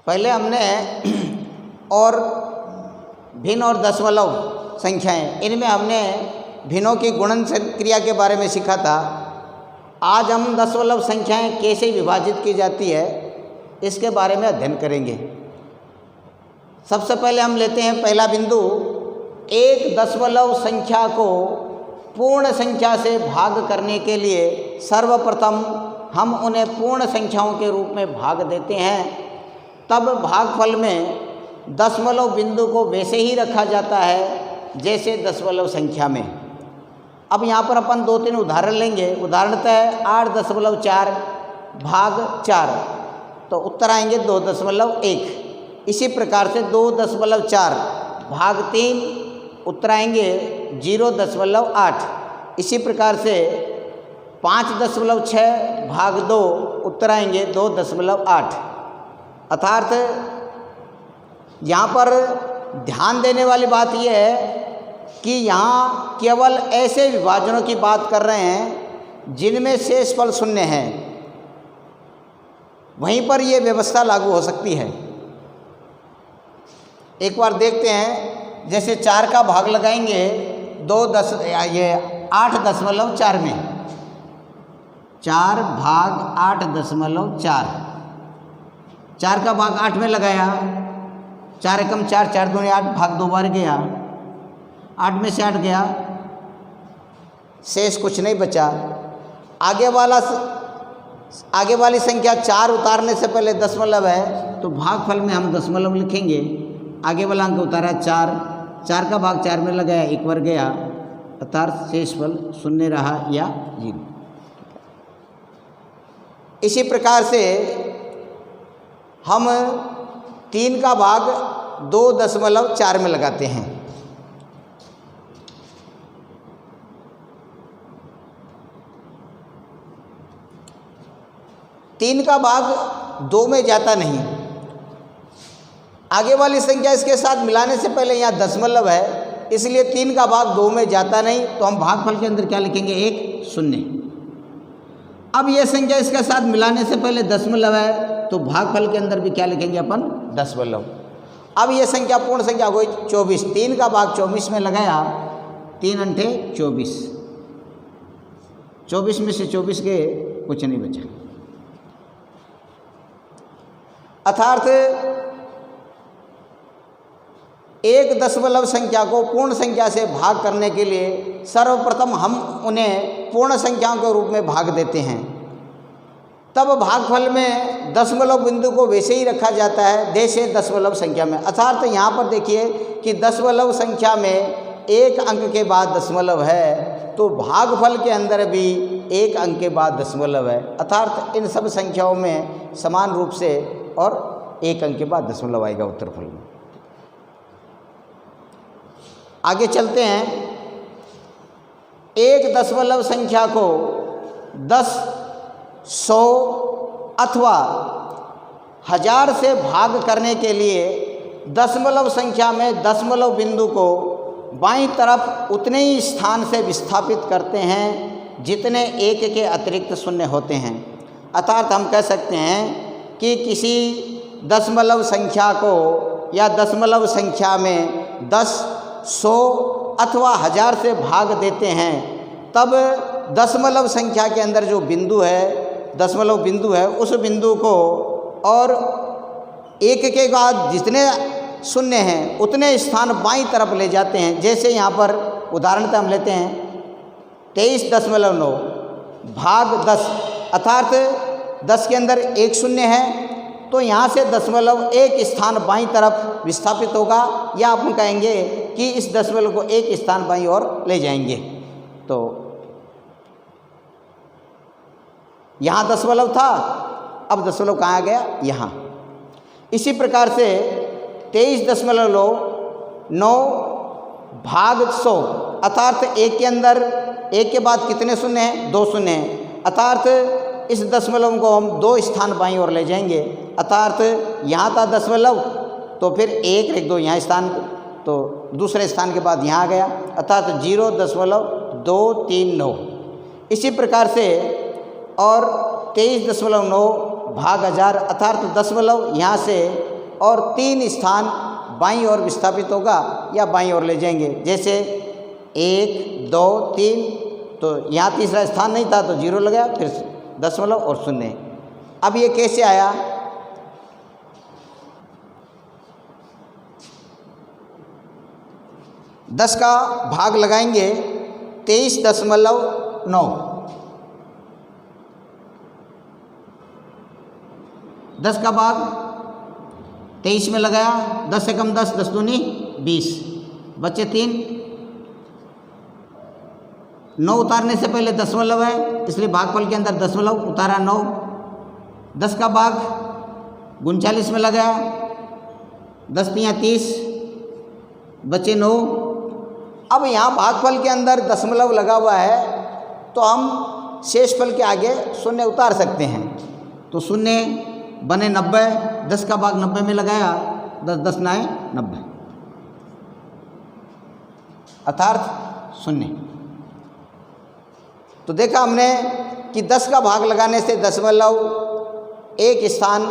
पहले हमने और भिन्न और दशमलव संख्याएं, इनमें हमने भिन्नों की गुणन क्रिया के बारे में सीखा था। आज हम दशमलव संख्याएं कैसे विभाजित की जाती है इसके बारे में अध्ययन करेंगे। सबसे पहले हम लेते हैं पहला बिंदु, एक दशमलव संख्या को पूर्ण संख्या से भाग करने के लिए सर्वप्रथम हम उन्हें पूर्ण संख्याओं के रूप में भाग देते हैं। तब भागफल में दशमलव बिंदु को वैसे ही रखा जाता है जैसे दशमलव संख्या में। अब यहाँ पर अपन 2-3 उदाहरण लेंगे। उदाहरणतः 8.4 भाग 4, तो उत्तर आएंगे 2.1। इसी प्रकार से 2.4 भाग 3, उत्तर आएंगे 0.8। इसी प्रकार से 5.6 भाग 2, उत्तर आएंगे 2.8। अर्थात यहाँ पर ध्यान देने वाली बात यह है कि यहाँ केवल ऐसे विभाजनों की बात कर रहे हैं जिनमें शेषफल शून्य है, वहीं पर यह व्यवस्था लागू हो सकती है। एक बार देखते हैं, जैसे 4 का भाग लगाएंगे 8.4 में, 4 भाग 8.4, 4 का भाग 8 में लगाया, 4 एकम 4, 4 दूनी 8, भाग 2 बार गया, 8 में से 8 गया, शेष कुछ नहीं बचा। आगे वाली संख्या 4 उतारने से पहले दशमलव है, तो भागफल में हम दशमलव लिखेंगे। आगे वाला अंक उतारा 4, 4 का भाग 4 में लगाया, 1 बार गया, अर्थात शेषफल शून्य रहा या 0। इसी प्रकार से हम 3 का भाग 2.4 में लगाते हैं। तीन का भाग 2 में जाता नहीं। आगे वाली संख्या इसके साथ मिलाने से पहले यहाँ दशमलव है, इसलिए 3 का भाग 2 में जाता नहीं, तो हम भागफल के अंदर क्या लिखेंगे? 1 0। अब यह संख्या इसके साथ मिलाने से पहले दशमलव है, तो भागफल के अंदर भी क्या लिखेंगे अपन? दशमलव। अब यह संख्या पूर्ण संख्या हो गई 24। 3 का भाग 24 में लगाया, 3 अंठे 24, 24 में से 24 के कुछ नहीं बचा। अर्थात एक दशमलव संख्या को पूर्ण संख्या से भाग करने के लिए सर्वप्रथम हम उन्हें पूर्ण संख्याओं के रूप में भाग देते हैं। तब भागफल में दशमलव बिंदु को वैसे ही रखा जाता है जैसे दशमलव संख्या में। अर्थात यहाँ पर देखिए कि दशमलव संख्या में 1 अंक के बाद दशमलव है, तो भागफल के अंदर भी 1 अंक के बाद दशमलव है। अर्थात इन सब संख्याओं में समान रूप से और 1 अंक के बाद दशमलव आएगा उत्तरफल में। आगे चलते हैं। एक दशमलव संख्या को 10, 100 अथवा 1000 से भाग करने के लिए दशमलव संख्या में दशमलव बिंदु को बाईं तरफ उतने ही स्थान से विस्थापित करते हैं जितने 1 के अतिरिक्त शून्य होते हैं। अर्थात हम कह सकते हैं कि किसी दशमलव संख्या को या दशमलव संख्या में 10, 100 अथवा 1000 से भाग देते हैं, तब दशमलव संख्या के अंदर जो बिंदु है, दशमलव बिंदु है, उस बिंदु को और 1 के बाद जितने शून्य हैं उतने स्थान बाईं तरफ ले जाते हैं। जैसे यहाँ पर उदाहरणतः हम लेते हैं 23.9 भाग 10, अर्थात 10 के अंदर 1 शून्य है, तो यहाँ से दशमलव 1 स्थान बाईं तरफ विस्थापित होगा, या अपन कहेंगे कि इस दशमलव को 1 स्थान बाईं ओर ले जाएंगे। तो यहाँ दशमलव था, अब दशमलव कहाँ गया? यहाँ। इसी प्रकार से 23.9 भाग 100, अर्थात 1 के अंदर 1 के बाद कितने शून्य हैं? 2 शून्य हैं। अर्थात इस दशमलव को हम 2 स्थान बाईं ओर ले जाएंगे। अर्थात यहाँ था दशमलव, तो फिर 1 रख दो यहाँ स्थान, तो दूसरे स्थान के बाद यहाँ आ गया, अर्थात 0.239। इसी प्रकार से और 23.9 भाग 1000, अर्थात दशमलव यहाँ से और 3 स्थान बाईं ओर विस्थापित होगा या बाईं ओर ले जाएंगे। जैसे 1, 2, 3, तो यहाँ तीसरा स्थान नहीं था तो 0 लगाया, फिर दशमलव और शून्य। अब ये कैसे आया? दस का भाग लगाएंगे 23.9। 10 का भाग 23 में लगाया, 10 से कम 10, 10 दूनी 20, बचे 3। 9 उतारने से पहले दशमलव है, इसलिए भागफल के अंदर दशमलव उतारा 9। 10 का भाग 39 में लगाया, 10 तियां 30, बचे 9। अब यहाँ भागफल के अंदर दशमलव लगा हुआ है तो हम शेषफल के आगे शून्य उतार सकते हैं। तो शून्य बने 90, 10 का भाग 90 में लगाया, 10 10 9 90, अर्थात शून्य। तो देखा हमने कि 10 का भाग लगाने से दशमलव एक स्थान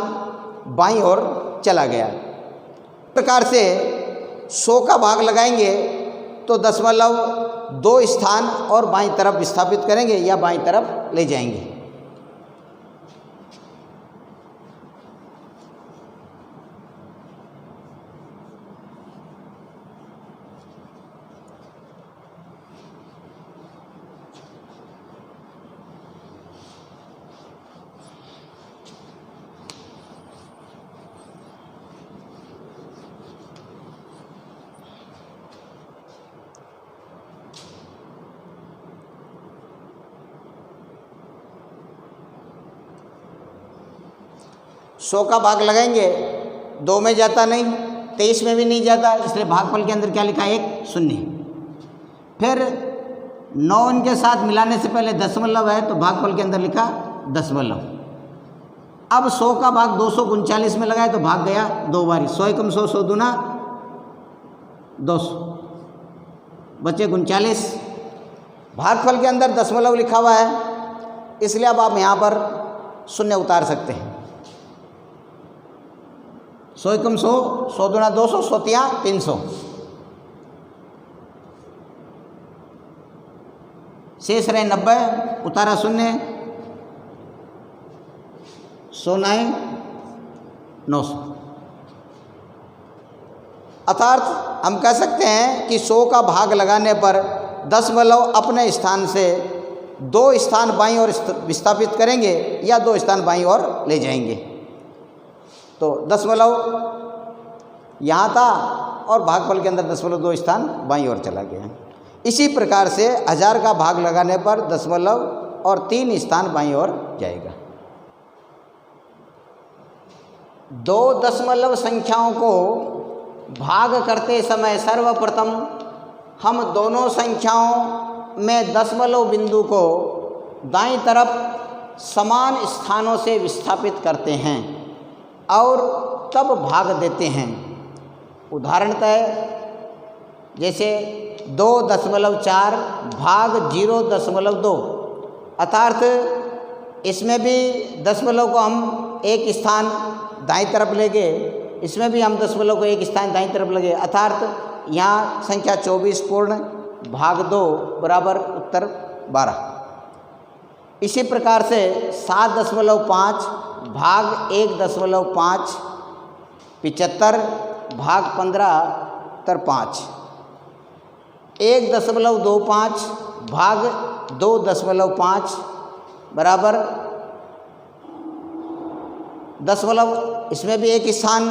बाईं ओर चला गया। इस प्रकार से 100 का भाग लगाएंगे तो दशमलव 2 स्थान और बाईं तरफ विस्थापित करेंगे या बाईं तरफ ले जाएंगे। सौ का भाग लगाएंगे, 2 में जाता नहीं, 23 में भी नहीं जाता, इसलिए भागफल के अंदर क्या लिखा है? 1 शून्य। फिर 9 इनके साथ मिलाने से पहले दशमलव है तो भागफल के अंदर लिखा दशमलव। अब 100 का भाग 239 में लगाए तो भाग गया 2 बारी, 100 एकम 100, 100 दूना 200, बचे 39। भागफल के अंदर दशमलव लिखा हुआ है, इसलिए अब आप यहाँ पर शून्य उतार सकते हैं। 100 एकम 100, 100 दूना 200, 100 तियां 300, शेष रहे 90, उतारा शून्य, 100 9 900। अर्थात हम कह सकते हैं कि 100 का भाग लगाने पर दशमलव अपने स्थान से 2 स्थान बाईं ओर विस्थापित करेंगे या 2 स्थान बाईं ओर ले जाएंगे। तो दशमलव यहाँ था और भागफल के अंदर दशमलव 2 स्थान बाईं ओर चला गया। इसी प्रकार से 1000 का भाग लगाने पर दशमलव और 3 स्थान बाईं ओर जाएगा। 2 दशमलव संख्याओं को भाग करते समय सर्वप्रथम हम दोनों संख्याओं में दशमलव बिंदु को दाईं तरफ समान स्थानों से विस्थापित करते हैं और तब भाग देते हैं। उदाहरणतः जैसे 2.4 भाग 0.2, अर्थात इसमें भी दशमलव को हम एक स्थान दाईं तरफ ले गए, इसमें भी हम दशमलव को एक स्थान दाईं तरफ लगे, अर्थात यहाँ संख्या 24 पूर्ण भाग 2 बराबर उत्तर 12। इसी प्रकार से 7.5 भाग 1.5 75 भाग 15 उत्तर 5। 1.25 भाग 2.5 बराबर दशमलव, इसमें भी एक स्थान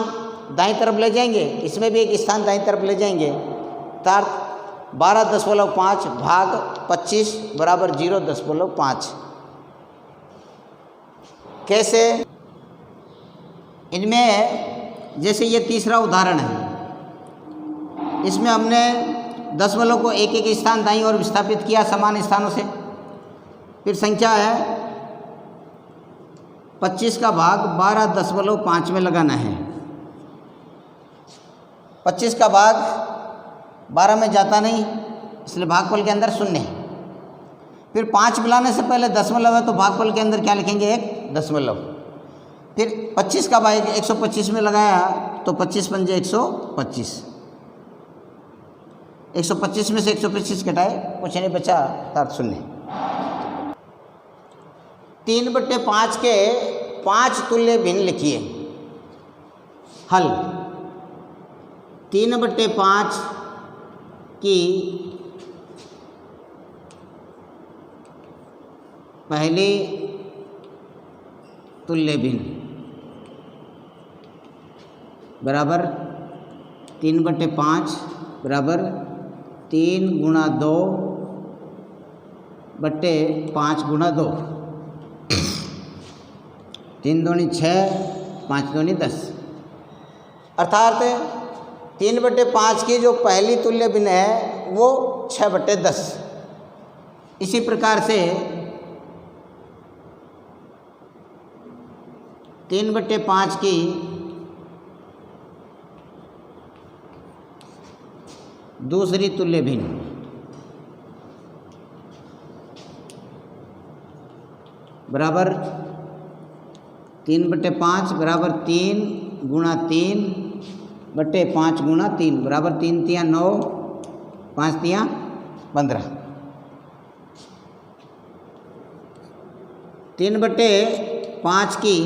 दाईं तरफ ले जाएंगे, इसमें भी एक स्थान दाईं तरफ ले जाएंगे, अर्थात 12.5 भाग 25 बराबर 0.5। कैसे? इनमें जैसे ये तीसरा उदाहरण है, इसमें हमने दशमलव को एक एक स्थान दाईं ओर विस्थापित किया समान स्थानों से। फिर संख्या है 25 का भाग 12.5 में लगाना है। 25 का भाग 12 में जाता नहीं, इसलिए भागफल के अंदर शून्य है। फिर 5 मिलाने से पहले दशमलव है तो भागफल के अंदर क्या लिखेंगे? 1 दशमलव। फिर 25 का भाग 125 में लगाया तो 25 पंजे 125, 125 में से 125 घटाए, कुछ नहीं बचा, अर्थात शून्य। 3/5 के 5 तुल्य भिन्न लिखिए। हल 3/5 की पहली तुल्य भिन्न बराबर 3/5 बराबर 3 गुणा 2 बट्टे 5 गुणा 2, 3 दूनी 6, 5 दूनी 10, अर्थात 3/5 की जो पहली तुल्य भिन्न है वो 6/10। इसी प्रकार से 3/5 की दूसरी तुल्य भिन्न बराबर 3/5 बराबर 3 गुणा 3 बट्टे 5 गुणा 3 बराबर 3 तियाँ 9, 5 तियाँ 15। 3/5 की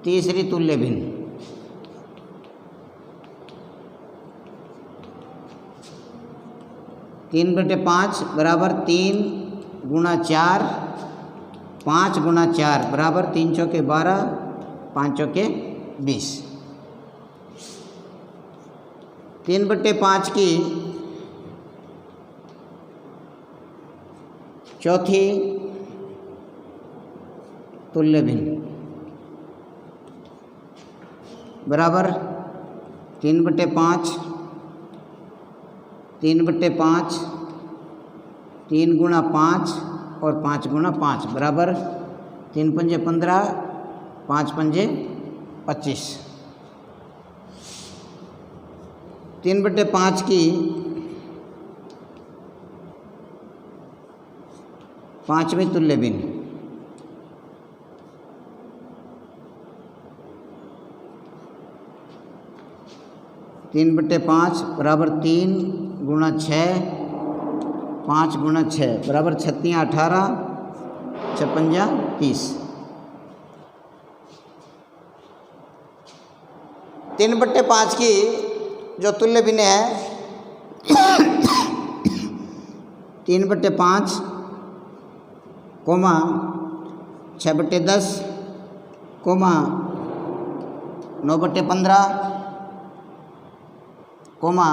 तीसरी तुल्य भिन्न तीन बटे 5 बराबर 3 गुणा 4, 5 गुणा 4 बराबर 3 चौके 12, 5 चौके 20। 3/5 की चौथी तुल्य भिन्न बराबर 3/5, 3/5, 3 गुणा 5 और 5 गुणा 5 बराबर 3 पंजे 15, 5 पंजे 25। 3/5 की पांचवी तुल्य भिन्न तीन बटे 5 बराबर 3 गुणा 6, 5 गुणा 6 बराबर 36 18, 56 30। 3/5 की जो तुल्य भिन्न है 3/5 comma 6/10 comma 9/15 comma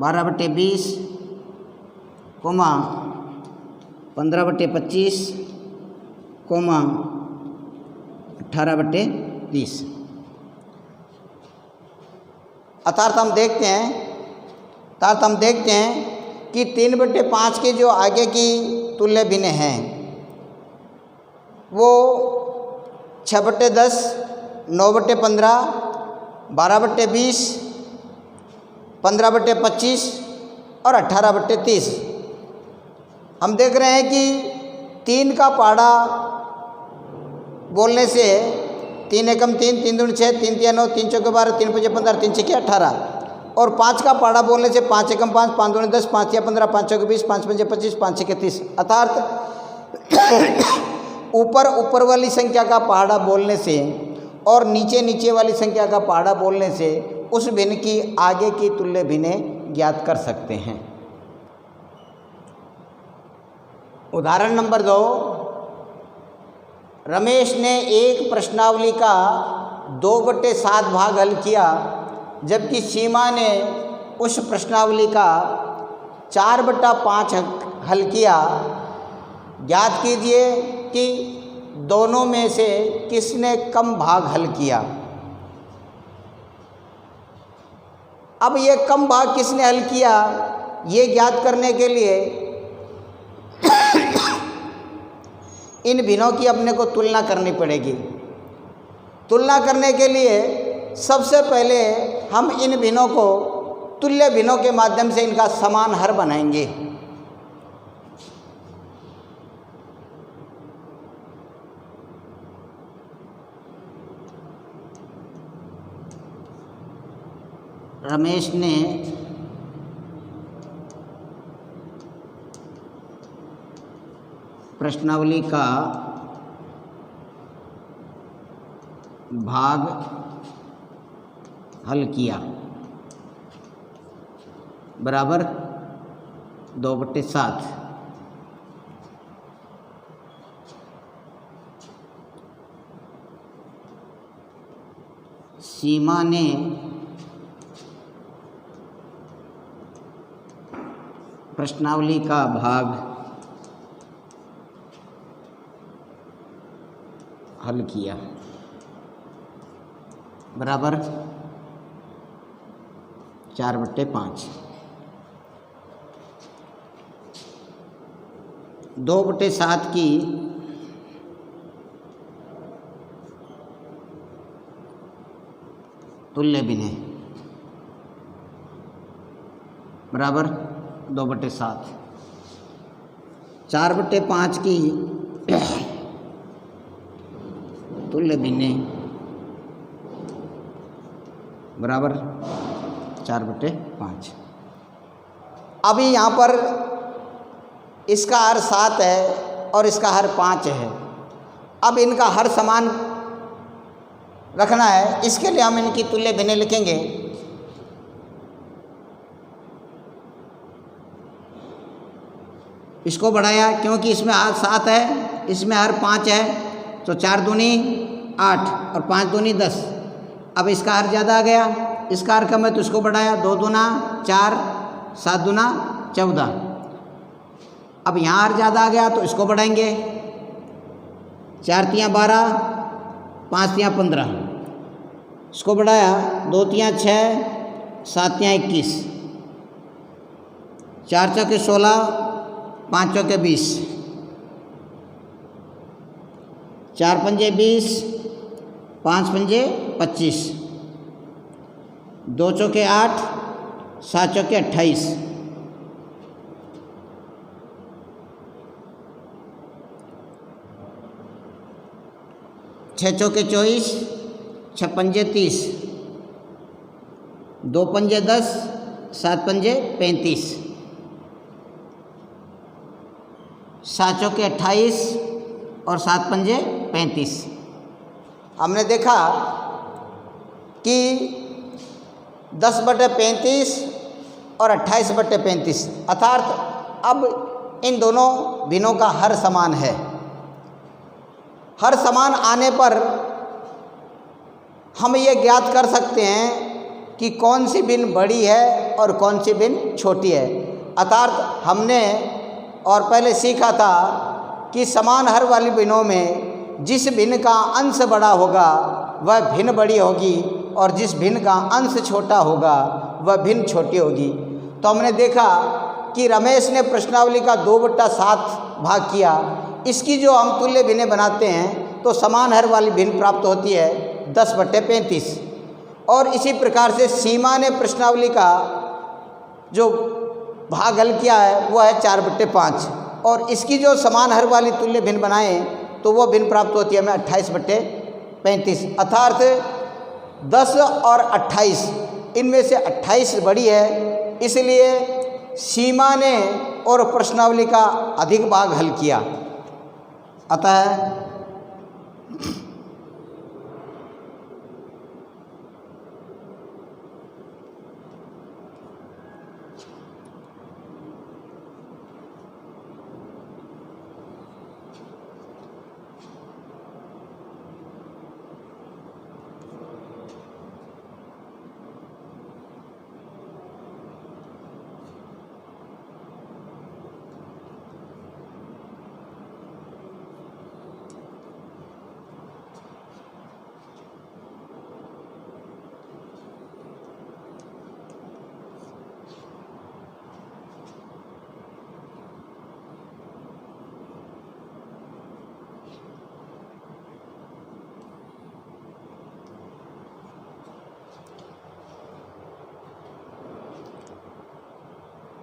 12/20 comma 15/25 comma 18/30। अर्थात हम देखते हैं कि 3/5 की जो आगे की तुल्य भिन्न हैं वो 6/10, 9/15, 12/20, 15/25 और 18/30। हम देख रहे हैं कि 3 का पहाड़ा बोलने से 3 एकम 3, 3 दूनी 6, 3 तिया 9, 3 चौके 12, 3 पंजे 15, 3 छक्के 18 और 5 का पहाड़ा बोलने से 5 एकम 5, 5 दूनी 10, 5 तिया 15, 5 चौके 20, 5 पंजे 25, 5 छक्के 30। अर्थात ऊपर वाली संख्या का पहाड़ा बोलने से और नीचे वाली संख्या का पहाड़ा बोलने से उस भिन्न की आगे की तुल्य भिन्न ज्ञात कर सकते हैं। उदाहरण नंबर 2, रमेश ने एक प्रश्नावली का 2/7 भाग हल किया जबकि सीमा ने उस प्रश्नावली का 4/5 हल किया। ज्ञात कीजिए कि दोनों में से किसने कम भाग हल किया। अब ये कम भाग किसने हल किया ये ज्ञात करने के लिए इन भिन्नों की अपने को तुलना करनी पड़ेगी। तुलना करने के लिए सबसे पहले हम इन भिन्नों को तुल्य भिन्नों के माध्यम से इनका समान हर बनाएंगे। रमेश ने प्रश्नावली का भाग हल किया, बराबर 2/7। सीमा ने प्रश्नावली का भाग हल किया, बराबर 4/5। 2/7 की तुल्य भिन्न, बराबर 2/7। 4/5 की तुल्य भिन्न, बराबर 4/5। अभी यहाँ पर इसका हर 7 है और इसका हर 5 है। अब इनका हर समान रखना है, इसके लिए हम इनकी तुल्य भिन्न लिखेंगे। इसको बढ़ाया क्योंकि इसमें हर 7 है, इसमें हर 5 है, तो 4 दूनी 8 और 5 दूनी 10। अब इसका हर ज़्यादा आ गया, इसका हर कम है तो इसको बढ़ाया, 2 दूना 4, 7 दूना 14। अब यहाँ हर ज़्यादा आ गया तो इसको बढ़ाएंगे, 4 तियाँ 12, 5 तियाँ 15। इसको बढ़ाया, 2 तियाँ 6, 7 तियाँ 21, 4 चौके 16, 5 चौके 20, 4 पंजे 20, 5 पंजे 25, 2 चौके 8, 7 चौके 28, 6 चौके 24, 6 पंजे 30, 2 पंजे 10, 7 पंजे 35, 7 चौके 28 और 7 पंजे 35। हमने देखा कि 10/35 और 28/35 अर्थात अब इन दोनों भिन्नों का हर समान है। हर समान आने पर हम ये ज्ञात कर सकते हैं कि कौन सी भिन्न बड़ी है और कौन सी भिन्न छोटी है। अर्थात हमने और पहले सीखा था कि समान हर वाली भिन्नों में जिस भिन्न का अंश बड़ा होगा वह भिन्न बड़ी होगी और जिस भिन्न का अंश छोटा होगा वह भिन्न छोटी होगी। तो हमने देखा कि रमेश ने प्रश्नावली का 2/7 भाग किया। इसकी जो हम तुल्य भिन्न बनाते हैं तो समान हर वाली भिन्न प्राप्त होती है 10/35। और इसी प्रकार से सीमा ने प्रश्नावली का जो भाग हल किया है वह है 4/5 और इसकी जो समान हर वाली तुल्य भिन्न बनाए तो वो भिन्न प्राप्त होती है हमें 28/35। अर्थात 10 और 28 इनमें से 28 बड़ी है, इसलिए सीमा ने और प्रश्नावली का अधिक भाग हल किया। अतः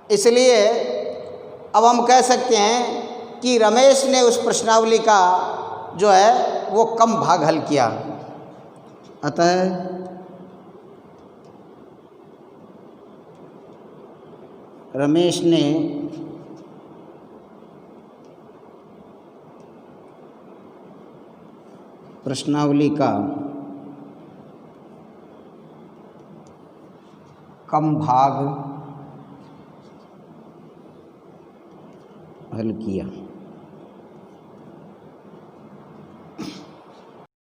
इसलिए अब हम कह सकते हैं कि रमेश ने उस प्रश्नावली का जो है वो कम भाग हल किया। अतः रमेश ने प्रश्नावली का कम भाग हल किया।